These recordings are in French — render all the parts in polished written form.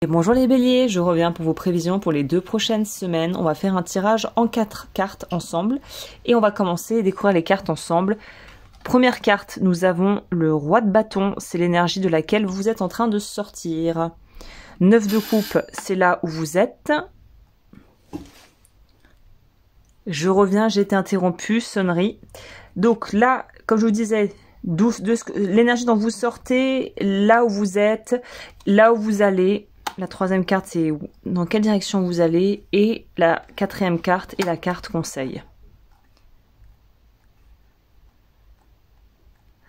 Et bonjour les béliers, je reviens pour vos prévisions pour les 2 prochaines semaines. On va faire un tirage en 4 cartes ensemble et on va commencer à découvrir les cartes ensemble. Première carte, nous avons le roi de bâton, c'est l'énergie de laquelle vous êtes en train de sortir. 9 de coupe, c'est là où vous êtes. Je reviens, j'ai été interrompue, sonnerie. Donc là, comme je vous disais, l'énergie dont vous sortez, là où vous êtes, là où vous allez. La troisième carte, c'est dans quelle direction vous allez. Et la quatrième carte est la carte conseil.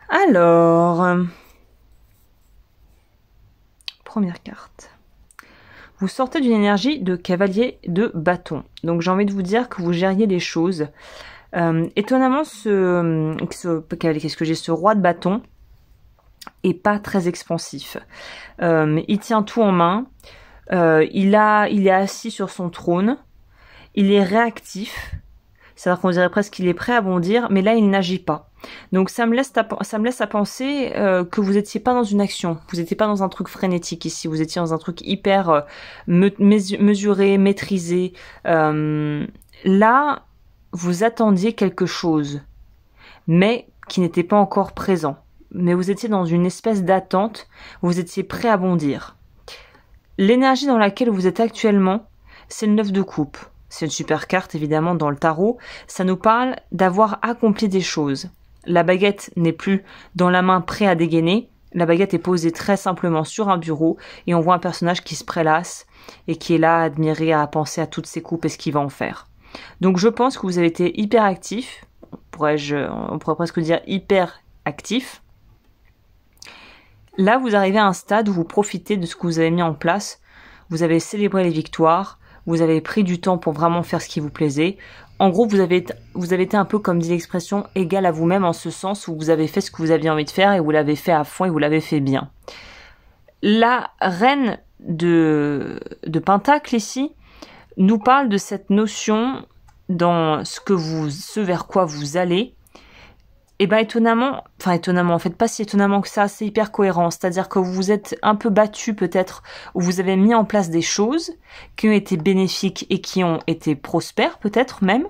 Alors, première carte. Vous sortez d'une énergie de cavalier de bâton. Donc j'ai envie de vous dire que vous gériez les choses. Étonnamment, qu'est-ce que j'ai, ce roi de bâton est pas très expansif. Il tient tout en main. Il est assis sur son trône. Il est réactif. C'est-à-dire qu'on dirait presque qu'il est prêt à bondir, mais là, il n'agit pas. Donc, ça me laisse à penser que vous n'étiez pas dans une action. Vous n'étiez pas dans un truc frénétique ici. Vous étiez dans un truc hyper mesuré, maîtrisé. Là, vous attendiez quelque chose, mais qui n'était pas encore présent. Mais vous étiez dans une espèce d'attente, vous étiez prêt à bondir. L'énergie dans laquelle vous êtes actuellement, c'est le 9 de coupe. C'est une super carte, évidemment, dans le tarot. Ça nous parle d'avoir accompli des choses. La baguette n'est plus dans la main prêt à dégainer. La baguette est posée très simplement sur un bureau et on voit un personnage qui se prélasse et qui est là à admirer, à penser à toutes ses coupes et ce qu'il va en faire. Donc je pense que vous avez été hyper actif. On pourrait presque dire hyper actif. Là, vous arrivez à un stade où vous profitez de ce que vous avez mis en place. Vous avez célébré les victoires. Vous avez pris du temps pour vraiment faire ce qui vous plaisait. En gros, vous avez été un peu, comme dit l'expression, égal à vous-même en ce sens où vous avez fait ce que vous aviez envie de faire et vous l'avez fait à fond et vous l'avez fait bien. La reine de Pentacle ici nous parle de cette notion dans ce vers quoi vous allez. Et ben étonnamment, en fait pas si étonnamment que ça, c'est hyper cohérent, c'est-à-dire que vous vous êtes un peu battu peut-être, ou vous avez mis en place des choses qui ont été bénéfiques et qui ont été prospères peut-être même.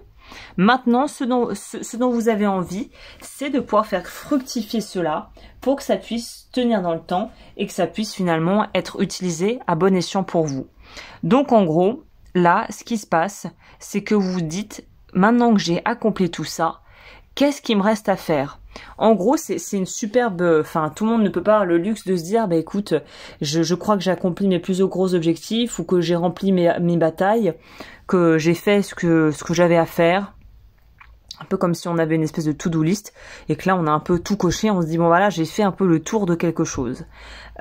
Maintenant, ce dont vous avez envie, c'est de pouvoir faire fructifier cela pour que ça puisse tenir dans le temps et que ça puisse finalement être utilisé à bon escient pour vous. Donc en gros, là, ce qui se passe, c'est que vous vous dites, maintenant que j'ai accompli tout ça, qu'est-ce qu'il me reste à faire? En gros, c'est une superbe... Enfin, tout le monde ne peut pas avoir le luxe de se dire, bah écoute, je crois que j'ai accompli mes plus gros objectifs ou que j'ai rempli mes batailles, que j'ai fait ce que j'avais à faire. Un peu comme si on avait une espèce de to-do list et que là, on a un peu tout coché. On se dit, bon voilà, j'ai fait un peu le tour de quelque chose.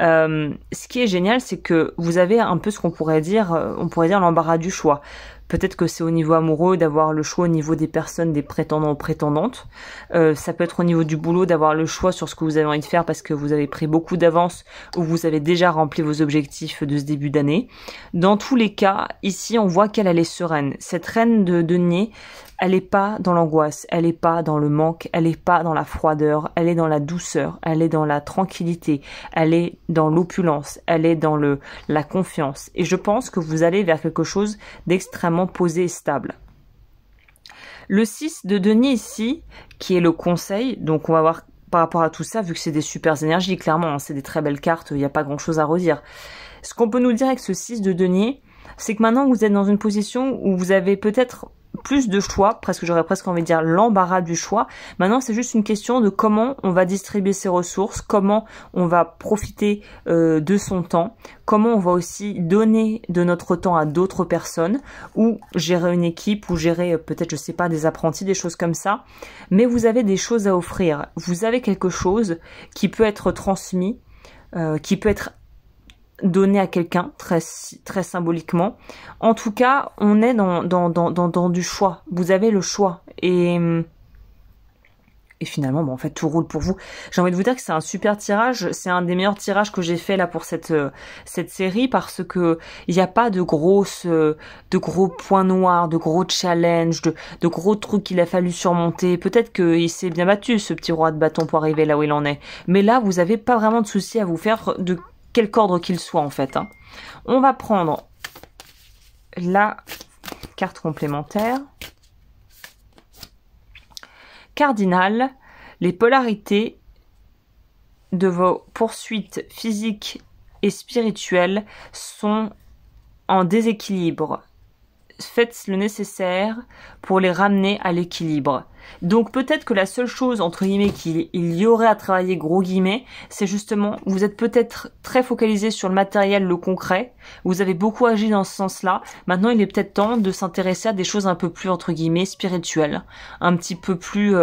Ce qui est génial, c'est que vous avez un peu ce qu'on pourrait dire l'embarras du choix. Peut-être que c'est au niveau amoureux d'avoir le choix au niveau des personnes, des prétendants ou prétendantes. Ça peut être au niveau du boulot d'avoir le choix sur ce que vous avez envie de faire parce que vous avez pris beaucoup d'avance ou vous avez déjà rempli vos objectifs de ce début d'année. Dans tous les cas, ici, on voit qu'elle est sereine. Cette reine de denier, elle n'est pas dans l'angoisse, elle n'est pas dans le manque, elle n'est pas dans la froideur, elle est dans la douceur, elle est dans la tranquillité, elle est dans l'opulence, elle est dans la confiance. Et je pense que vous allez vers quelque chose d'extrêmement posé et stable. Le 6 de denier ici, qui est le conseil, donc on va voir par rapport à tout ça, vu que c'est des super énergies, clairement, hein, c'est des très belles cartes, il n'y a pas grand chose à redire. Ce qu'on peut nous dire avec ce 6 de denier, c'est que maintenant vous êtes dans une position où vous avez peut-être plus de choix, j'aurais presque envie de dire l'embarras du choix. Maintenant, c'est juste une question de comment on va distribuer ses ressources, comment on va profiter de son temps, comment on va aussi donner de notre temps à d'autres personnes, ou gérer une équipe, ou gérer peut-être, je sais pas, des apprentis, des choses comme ça. Mais vous avez des choses à offrir. Vous avez quelque chose qui peut être transmis, qui peut être donné à quelqu'un, très symboliquement. En tout cas, on est dans du choix. Vous avez le choix. Et finalement, en fait, tout roule pour vous. J'ai envie de vous dire que c'est un super tirage. C'est un des meilleurs tirages que j'ai fait là pour cette série parce que il n'y a pas de gros points noirs, de gros challenges, de gros trucs qu'il a fallu surmonter. Peut-être qu'il s'est bien battu, ce petit roi de bâton, pour arriver là où il en est. Mais là, vous n'avez pas vraiment de soucis à vous faire de quelque ordre qu'il soit en fait. On va prendre la carte complémentaire. Cardinal, les polarités de vos poursuites physiques et spirituelles sont en déséquilibre. Faites le nécessaire pour les ramener à l'équilibre. Donc peut-être que la seule chose, entre guillemets, qu'il y aurait à travailler, gros guillemets, c'est justement, vous êtes peut-être très focalisé sur le matériel, le concret, vous avez beaucoup agi dans ce sens-là, maintenant il est peut-être temps de s'intéresser à des choses un peu plus, entre guillemets, spirituelles, un petit peu plus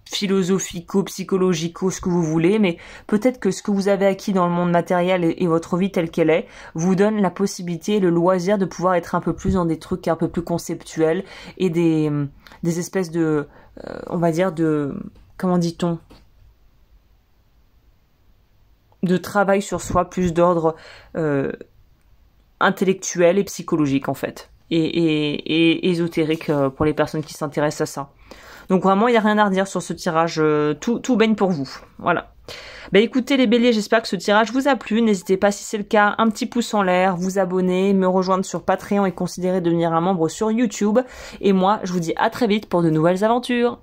philosophico, psychologico, ce que vous voulez, mais peut-être que ce que vous avez acquis dans le monde matériel et votre vie telle qu'elle est, vous donne la possibilité, le loisir de pouvoir être un peu plus dans des trucs un peu plus conceptuels et des espèces de, on va dire de, comment dit-on, de travail sur soi, plus d'ordre intellectuel et psychologique en fait, et ésotérique pour les personnes qui s'intéressent à ça. Donc vraiment, il n'y a rien à redire sur ce tirage, tout baigne pour vous. Voilà. Bah écoutez les béliers, j'espère que ce tirage vous a plu. N'hésitez pas, si c'est le cas, un petit pouce en l'air, vous abonner, me rejoindre sur Patreon et considérer devenir un membre sur YouTube. Et moi, je vous dis à très vite pour de nouvelles aventures.